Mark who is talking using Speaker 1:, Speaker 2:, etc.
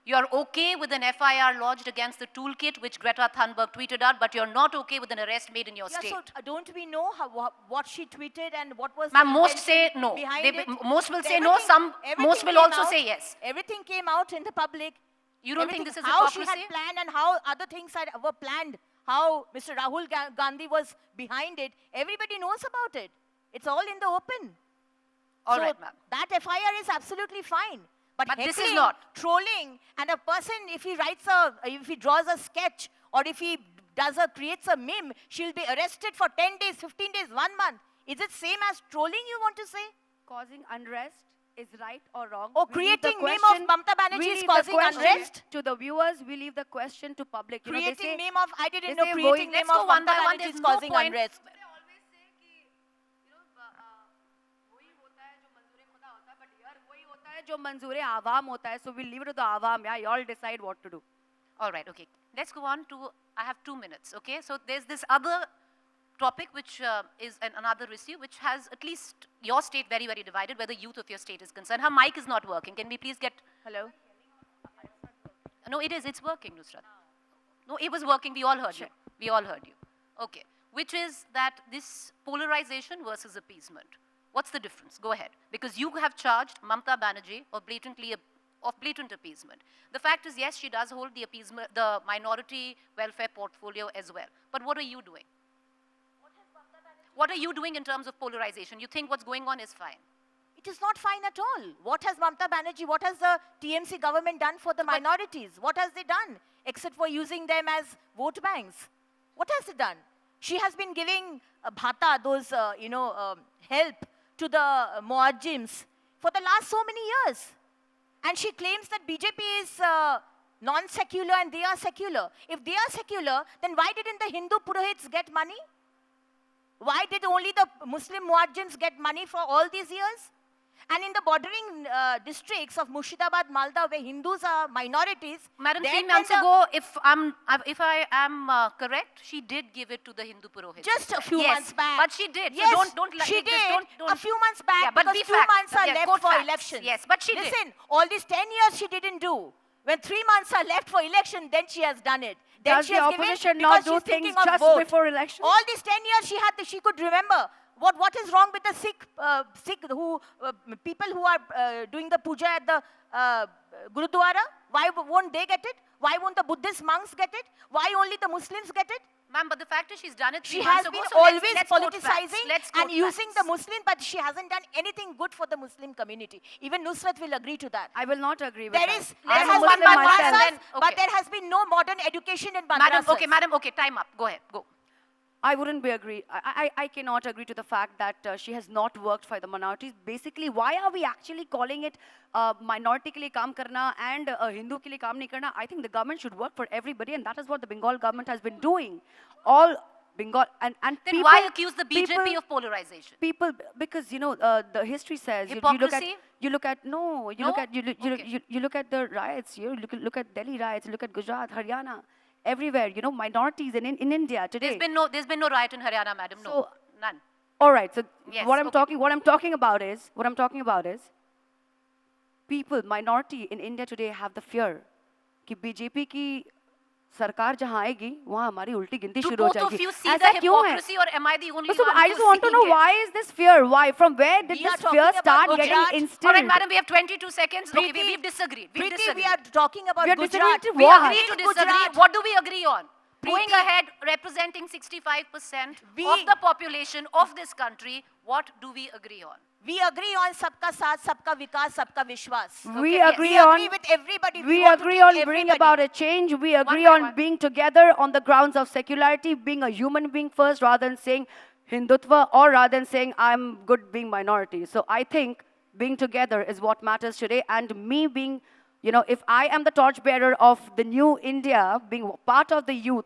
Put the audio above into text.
Speaker 1: You're okay with an FIR lodged against the toolkit which Greta Thunberg tweeted out, but you're not okay with an arrest made in your state.
Speaker 2: So don't we know what she tweeted and what was
Speaker 1: Ma'am,
Speaker 2: the
Speaker 1: most say no. Most will say no, most will also say yes.
Speaker 2: Everything came out in the public.
Speaker 1: You don't think this is
Speaker 2: how
Speaker 1: hypocrisy?
Speaker 2: How she had planned and how other things were planned, how Mr. Rahul Gandhi was behind it, everybody knows about it. It's all in the open.
Speaker 1: All right, ma'am.
Speaker 2: That FIR is absolutely fine. But
Speaker 1: this is not.
Speaker 2: Trolling, and a person, if he draws a sketch, or if he creates a meme, she'll be arrested for 10 days, 15 days, 1 month. Is it same as trolling, you want to say?
Speaker 3: Causing unrest is right or wrong?
Speaker 2: Oh, creating meme of Mamata Banerjee is causing unrest?
Speaker 3: To the viewers, we leave the question to public.
Speaker 2: Creating meme of, I didn't know creating meme of Mamata Banerjee is causing unrest.
Speaker 3: जो मंजूर आवाम होता है, so we'll leave it to the awam. Yeah, you all decide what to do.
Speaker 1: All right, okay. Let's go on to, I have 2 minutes, okay? So there's this other topic which is another issue which has at least your state very, very divided, where the youth of your state is concerned. Her mic is not working. Can we please get, hello? No, it's working, Nusrat. No, it was working, we all heard you. We all heard you. Okay, which is that this polarization versus appeasement. What's the difference? Go ahead. Because you have charged Mamata Banerjee of blatant appeasement. The fact is, yes, she does hold the minority welfare portfolio as well. But what are you doing? What are you doing in terms of polarization? You think what's going on is fine?
Speaker 2: It is not fine at all. What has Mamata Banerjee, what has the TMC government done for the minorities? What has they done? Except for using them as vote banks. What has it done? She has been giving bhata, those, help to the muajjims for the last so many years. And she claims that BJP is non-secular and they are secular. If they are secular, then why didn't the Hindu Purohits get money? Why did only the Muslim muajjims get money for all these years? And in the bordering districts of Murshidabad, Malda, where Hindus are minorities,
Speaker 1: Madam, 3 months ago, if I am correct, she did give it to the Hindu Purohits.
Speaker 2: Just a few months back.
Speaker 1: But she did.
Speaker 2: Yes,
Speaker 1: so don't
Speaker 2: she did. A few months back,
Speaker 1: yeah, but
Speaker 2: because few months are left for elections.
Speaker 1: Yes, but she did.
Speaker 2: Listen, all these 10 years she didn't do. When 3 months are left for election, then she has done it. Then
Speaker 3: Does
Speaker 2: she
Speaker 3: the
Speaker 2: has
Speaker 3: opposition
Speaker 2: given,
Speaker 3: not do things just before election?
Speaker 2: All these 10 years she could remember. What is wrong with the Sikh people who are doing the puja at the Gurudwara? Why won't they get it? Why won't the Buddhist monks get it? Why only the Muslims get it?
Speaker 1: Ma'am, but the fact is she's done it 3
Speaker 2: she
Speaker 1: months
Speaker 2: ago.
Speaker 1: She has
Speaker 2: been always politicizing and using the Muslim, but she hasn't done anything good for the Muslim community. Even Nusrat will agree to that.
Speaker 3: I will not agree with that.
Speaker 2: There has been madrasas, but there has been no modern education in madrasas.
Speaker 1: Madam, okay, time up. Go ahead, go.
Speaker 3: I wouldn't be agree. I cannot agree to the fact that she has not worked for the minorities. Basically, why are we actually calling it minority ke liye kaam karna and Hindu ke liye kaam nahi karna? I think the government should work for everybody, and that is what the Bengal government has been doing. All Bengal and
Speaker 1: then
Speaker 3: people,
Speaker 1: why accuse the BJP of polarization?
Speaker 3: People, because the history says you look at the riots. You look at Delhi riots. You look at Gujarat, Haryana. Everywhere, minorities in India today.
Speaker 1: There's been no riot in Haryana, madam. No,
Speaker 3: so,
Speaker 1: none.
Speaker 3: All right. So
Speaker 1: yes,
Speaker 3: what I'm talking about is people, minority in India today have the fear कि BJP की सरकार जहाँ आएगी वहाँ हमारी उल्टी गिनती शुरू हो जाएगी.
Speaker 1: ऐसा क्यों है? Or am I the only one?
Speaker 3: So I just want to know why is this fear? Why? From where did this fear start getting instilled?
Speaker 1: All right, madam, we have 22 seconds. Okay, we've disagreed.
Speaker 2: We are talking about Gujarat.
Speaker 1: We agree to disagree. What do we agree on? Going ahead, representing 65% of the population of this country, what do we agree on?
Speaker 2: We agree on sabka saath, sabka vikas, sabka vishwas.
Speaker 3: We agree
Speaker 2: with everybody.
Speaker 3: We agree on bringing about a change. We agree on being together on the grounds of secularity, being a human being first rather than saying Hindutva or rather than saying I'm good being minority. So I think being together is what matters today, and me being, if I am the torchbearer of the new India, being part of the youth,